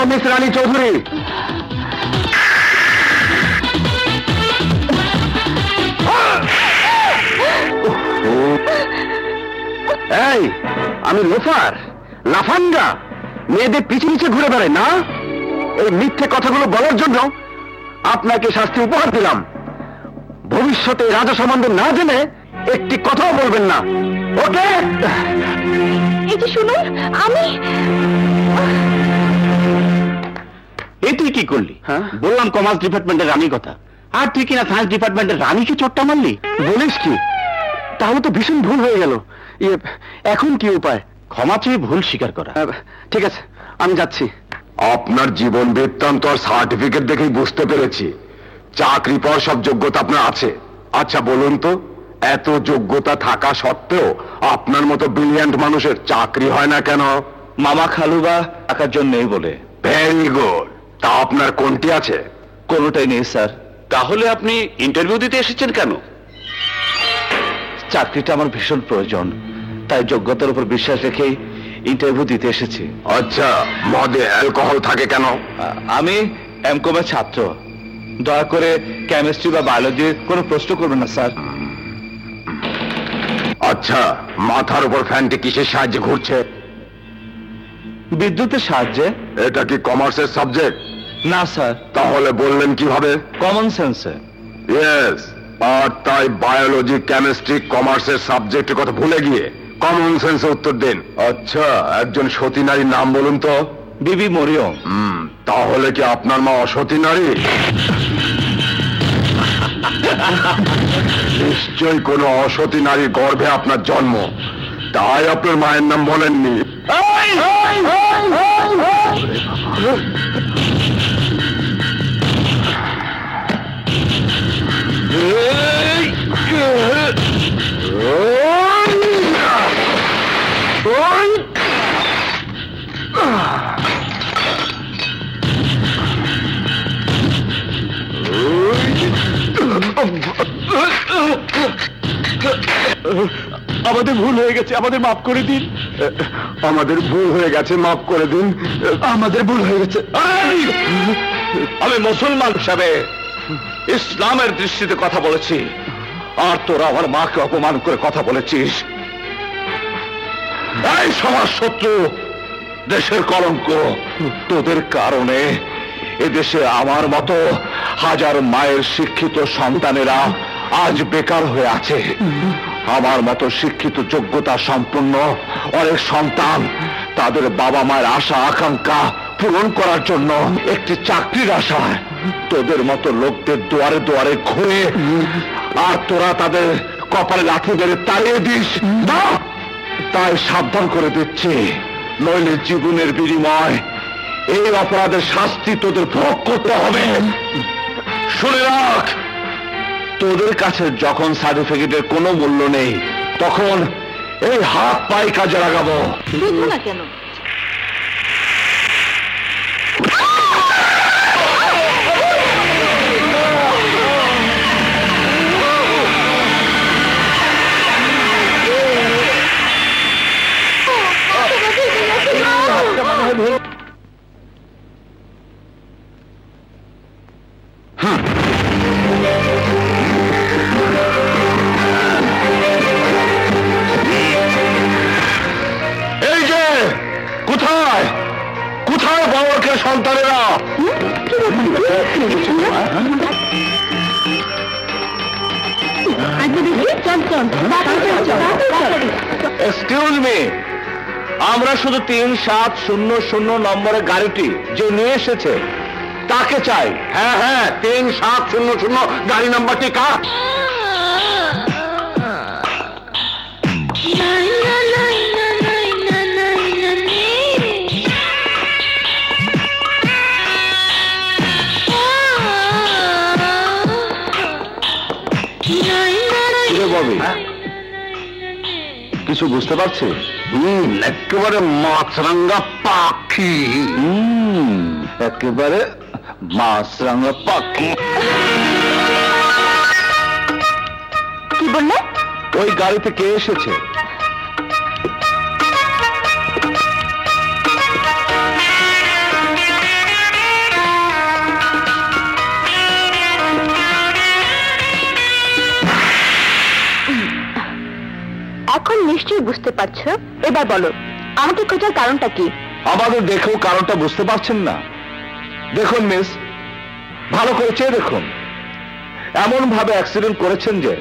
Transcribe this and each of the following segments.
Miss রানী চৌধুরী। এই আমি loafer, লাফাঙ্গা, মেয়েদের পিছে পিছে ঘুরে বেড়াই না? এই মিথ্যে কথাগুলো বলার জন্য আপনাকে শাস্তি উপহার দিলাম। ভবিষ্যতে রাজা সম্বন্ধে না জেনে একটি কথাও বলবেন না, ওকে? এই যে শুনুন, আমি এই তুই কি করলি? বললাম কমার্স ডিপার্টমেন্টের রানীর কথা, আর তুই কিনা সায়েন্স ডিপার্টমেন্টের রানীকে চট্টা মারলি। বলিস কি? তাহলে তো ভীষণ ভুল হয়ে গেল। এখন কি উপায়? ক্ষমা চেয়ে ভুল স্বীকার করা। ঠিক আছে, আমি যাচ্ছি। আপনার জীবন বৃত্তান্ত আর সার্টিফিকেট দেখেই বুঝতে পেরেছি চাকরি পাওয়ার সব যোগ্যতা আপনার আছে। আচ্ছা বলুন তো, এত যোগ্যতা থাকা সত্ত্বেও আপনার মতো ব্রিলিয়ান্ট মানুষের চাকরি হয় না কেন? মামা খালুবা টাকার জন্যই বলে। Very good. তা আপনার কোনটি আছে? কোনোটাই নেই স্যার। তাহলে আপনি ইন্টারভিউ দিতে এসেছেন কেন? চাকরিটা আমার ভীষণ প্রয়োজন, তাই যোগ্যতার উপর বিশ্বাস রেখেই ইন্টারভিউ দিতে এসেছি। আচ্ছা, মদে অ্যালকোহল থাকে কেন? আমি এমকমের ছাত্র, দয়া করে কেমিস্ট্রি বা বায়োলজির কোনো প্রশ্ন করবেন না স্যার। আচ্ছা, মাথার উপর ফ্যানটি কিসের সাহায্যে ঘুরছে? বিদ্যুতের সাহায্যে। এটা কি কমার্সের সাবজেক্ট? না স্যার। তাহলে বললেন কিভাবে? কমন সেন্সে। ইয়েস, আর তাই বায়োলজি, কেমিস্ট্রি, কমার্সের সাবজেক্টের কথা ভুলে গিয়ে কমন সেন্সে উত্তর দিন। আচ্ছা, একজন সতী নারীর নাম বলুন তো। বিবি মরিয়ম। তাহলে কি আপনার মা অসতী নারী? নিশ্চয়ই কোন অসতী নারীর গর্ভে আপনার জন্ম, তাই আপনার মায়ের নাম বলেননি। আমাদের ভুল হয়ে গেছে, আমাদের মাফ করে দিন। আমাদের ভুল হয়ে গেছে, মাফ করে দিন। আমাদের ভুল হয়ে গেছে। আমি মুসলমান হিসাবে ইসলামের দৃষ্টিতে কথা বলেছি, আর তোরা আমার মাকে অপমান করে কথা বলেছিস। এই সমাজ শত্রু, দেশের কলঙ্ক, তোদের কারণে এদেশে আমার মতো হাজার মায়ের শিক্ষিত সন্তানেরা আজ বেকার হয়ে আছে। আমার মতো শিক্ষিত, যোগ্যতা সম্পন্ন অনেক সন্তান তাদের বাবা মায়ের আশা আকাঙ্ক্ষা পূরণ করার জন্য একটি চাকরির আশায় তোদের মতো লোকদের দুয়ারে দুয়ারে ঘুরে, আর তোরা তাদের কপালে লাথি মেরে তাড়িয়ে দিস না। তাই সাবধান করে দিচ্ছি, নইলে জীবনের বিনিময় এই অপরাধের শাস্তি তোদের ভোগ করতে হবে। শুনে রাখ, তোদের কাছে যখন সার্টিফিকেটের কোনো মূল্য নেই, তখন এই হাত পায়ে কাজে লাগাবো। বুঝবো না কেন? এই যে কোথায় কোথায় বাবাকে সন্তানেরা? এক্সকিউজ মি, আমরা শুধু 3700 নম্বরের গাড়িটি যে নিয়ে এসেছে তাকে চাই। হ্যাঁ হ্যাঁ, 3700 গাড়ি নাম্বারটি কার? কিছু বুঝতে পারছি? একেবারে মাছরাঙ্গা পাখি। একেবারে মাছরাঙ্গা পাখি। কি বললে? ওই গাড়িতে কে এসেছে? বুঝতে পারছো, এবার বলো আমাকে খোঁজার কারণটা কি? আমাদের দেখেও কারণটা বুঝতে পারছেন না? দেখুন মিস, ভালো করে চেয়ে দেখুন। এমন ভাবে অ্যাক্সিডেন্ট করেছেন যে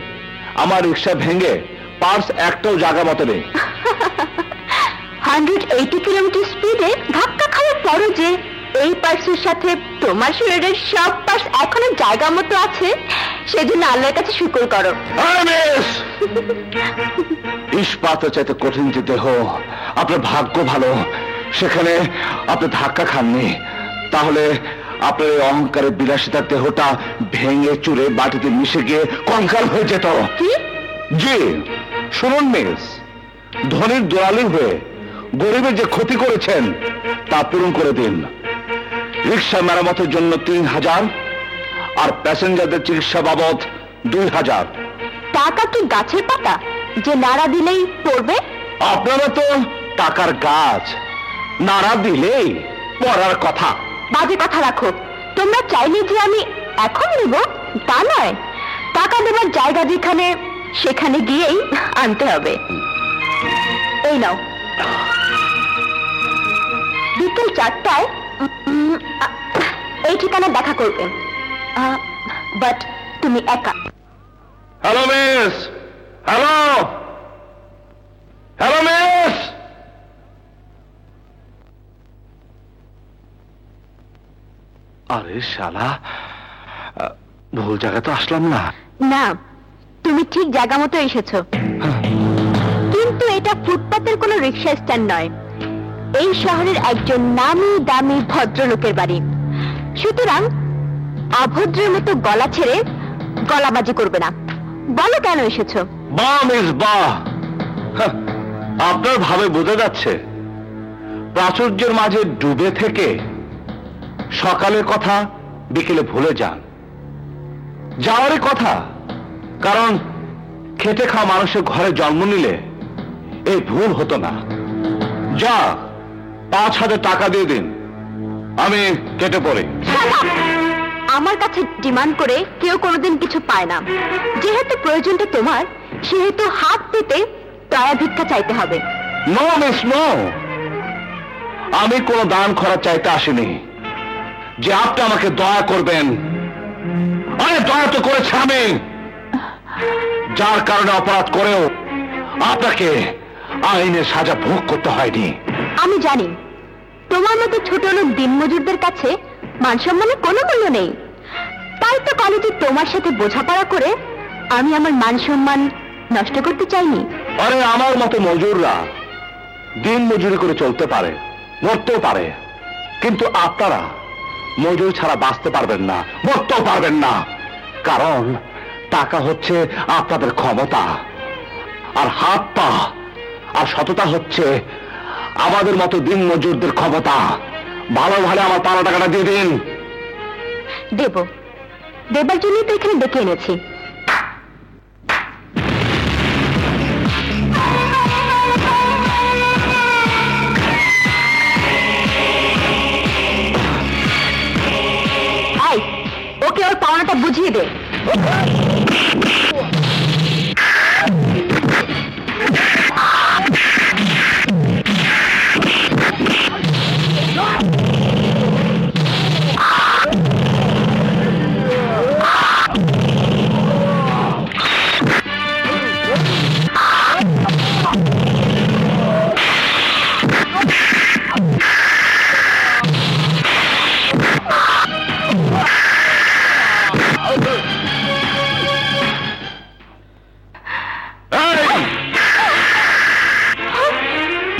আমার রিক্সা ভেঙে পার্স একটাও জায়গা মতো নেই। 180 কিলোমিটার স্পিডে ধাক্কা খাওয়ার পরও যে এই পার্সের সাথে তোমার শরীরের সব পার্স এখনো জায়গা মতো আছে, সেজন্য আল্লাহর কাছে শুকর করো। মিস, ইস্পাতের চাইতে কঠিন যে দেহ, আপনার ভাগ্য ভালো সেখানে আপনি ধাক্কা খাননি। তাহলে আপনার এই অহংকারের বিলাসিতার দেহটা ভেঙে চুরে মাটিতে মিশে গিয়ে কঙ্কাল হয়ে যেত। কি? জি, শুনুন মিস, ধনীর দোয়ালি হয়ে গরিবের যে ক্ষতি করেছেন তা পূরণ করে দিন। রিক্সা মেরামতের জন্য 3000 আর প্যাসেঞ্জারদের চিকিৎসা বাবদ 2000। টাকা কি গাছের পাতা যে নাড়া দিলেই পড়বে? আপনারা তো টাকার গাছ, নাড়া দিলেই পড়ার কথা। বাজে কথা রাখো। তোমরা চাইলে যে আমি এখন নেব তা নয়, টাকা দেবার জায়গা যেখানে সেখানে গিয়েই আনতে হবে। এই নাও, বিকেল 4টায় এই ঠিকানা দেখা করবে, বাট তুমি একা। Hello miss, hello hello miss. আরে শালা, ভুল জায়গা তো আসলাম না? না, তুমি ঠিক জায়গা মতো এসেছো, কিন্তু এটা ফুটপাতের কোনো রিক্সা স্ট্যান্ড নয়। এই শহরের একজন নামি দামি ভদ্রলোকের বাড়ি। সুতরাং অভদ্রের মতো গলা ছেড়ে গলাবাজি করবে না। বলো কেন এসেছো? বাহ মিস বাহ, আপনার ভাবে বোঝা যাচ্ছে প্রাচুর্যের মাঝে ডুবে থেকে সকালের কথা বিকেলে ভুলে যান। যাওয়ারই কথা, কারণ খেটে খাওয়া মানুষের ঘরে জন্ম নিলে এই ভুল হতো না। যা 5000 টাকা দিয়ে দিন, আমি কেটে পড়ি। আমার কাছে ডিমান্ড করে কেউ কোনোদিন কিছু পায় না। যেহেতু প্রয়োজনটা তোমার, সেহেতু হাত পেতে দয়া ভিক্ষা চাইতে হবে। নো মিস নো, আমি কোনো দান খরচ চাইতে আসিনি যে আপনি আমাকে দয়া করবেন। আরে দয়া তো করেছে আমি, যার কারণে অপরাধ করেও আপনাকে আইনের সাজা ভোগ করতে হয়নি। আমি জানি তোমার মতো ছোট লোক দিনমজুরদের কাছে মান সম্মানের কোনো মূল্য নেই। তাই তো কলেজে তোমার সাথে বোঝাপড়া করে আমি আমার মান সম্মান নষ্ট করতে চাইনি। আরে আমার মতো মজুররা দিন মজুরি করে চলতে পারে, মরতেও পারে, কিন্তু আপনারা মজুরি ছাড়া বাঁচতে পারবেন না, মরতেও পারবেন না। কারণ টাকা হচ্ছে আপনাদের ক্ষমতা, আর হাত পা আর সততা হচ্ছে আমাদের মতো দিন মজুরদের ক্ষমতা। ভালো ভালো আমার পাওনা টাকাটা দিয়ে দিন। দেব, দেবার জন্যই তো এখানে ডেকে এনেছি। এই, ওকে ওর পাওনাটা বুঝিয়ে দে।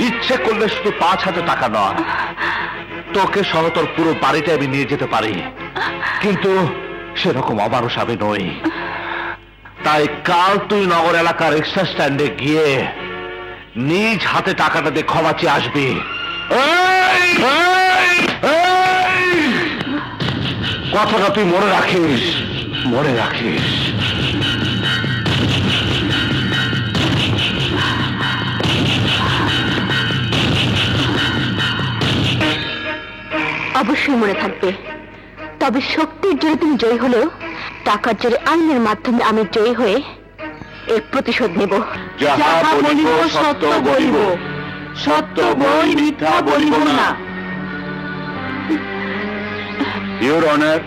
ইচ্ছে করলে শুধু 5000 টাকা নয়, তোকে সহ তোর পুরো বাড়িটা আমি নিয়ে যেতে পারি, কিন্তু সেরকম অমানুষ আমি নই। তাই কাল তুই নগর এলাকার রিক্সা স্ট্যান্ডে গিয়ে নিজ হাতে টাকাটা দিয়ে ক্ষমা চেয়ে আসবি। কথাটা তুই মনে রাখিস, মনে রাখিস। অবশ্যই মনে থাকবে। তবে শক্তির জোরে তুমি জয়ী হলেও টাকার জোরে আইনের মাধ্যমে আমি জয়ী হয়ে এর প্রতিশোধ নেব। যাহা বলিব সত্য বলিব, সত্য বই মিথ্যা বলিব না। ইওর অনার,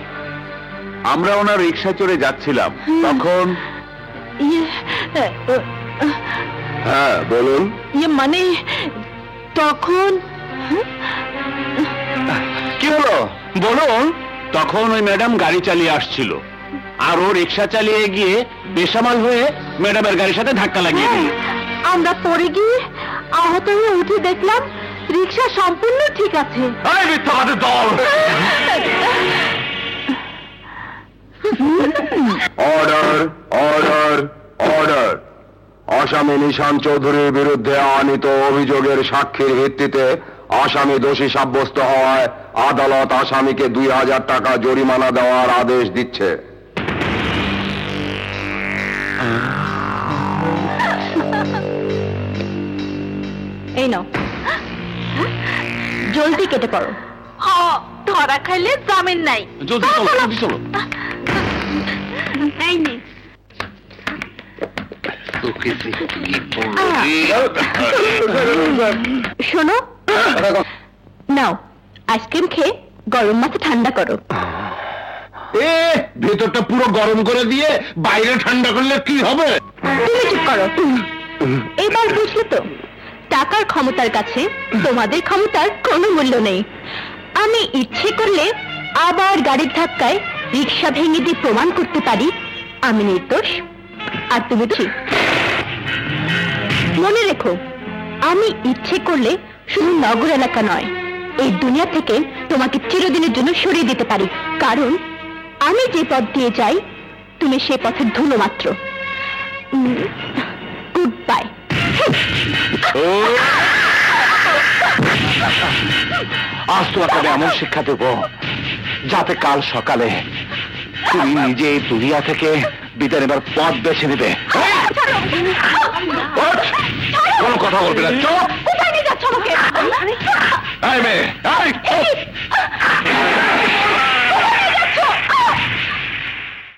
আমরা ওনার রিকশা চড়ে যাচ্ছিলাম, তখন হ্যাঁ বলুন। মানে তখন কি হলো বলুন। তখন ওই ম্যাডাম গাড়ি চালিয়ে আসছিল, আর ও রিকশা চালিয়ে গিয়ে বেসামাল হয়ে ম্যাডামের গাড়ির সাথে ধাক্কা লাগিয়ে দিল। আমরা পরে গিয়ে আহত হয়ে উঠে দেখলাম রিকশা সম্পূর্ণ ঠিক আছে। এই মিথ্যাবাদীর দল! Order, order, order. আসামি নিশান চৌধুরীর বিরুদ্ধে আনিত অভিযোগের সাক্ষীর ভিত্তিতে আসামি দোষী সাব্যস্ত হওয়ায় আদালত আসামিকে 2000 টাকা জরিমানা দেওয়ার আদেশ দিচ্ছে। এই নাও, জলদি কেটে পড়ো। ধরা খাইলে জামিন নাই। জলদি চলো, জলদি চলো। এই নে। শোনো, নাও আইসক্রিম খেয়ে গরম মাথা ঠান্ডা করো। ভেতরটা পুরো গরম করে দিয়ে বাইরে ঠান্ডা করলে কি হবে? তুমি চুপ করো। এবার বুঝলে তো, টাকার ক্ষমতার কাছে তোমাদের ক্ষমতার কোনো মূল্য নেই। আমি ইচ্ছে করলে আবার গাড়ির ধাক্কায় রিক্সা ভেঙে দিয়ে প্রমাণ করতে পারি আমি নির্দোষ আর তুমি ঠিক। মনে রেখো, আমি ইচ্ছে করলে শুধু নগর এলাকা নয়, এই দুনিয়া থেকে তোমাকে চিরদিনের জন্য সরিয়ে দিতে পারি, কারণ আমি যে পথ দিয়ে যাই তুমি সে পথের ধুলো মাত্র। Good bye. আজ তোমাকে আমি এমন শিক্ষা দেব যাতে কাল সকালে তুমি নিজে এই দুনিয়া থেকে বিদায় নেবার পথ বেছে নেবে। কোনো কথা বলবে না, চুপ। কোথায় নিয়ে যাচ্ছ আমাকে? এই মেয়ে, এই!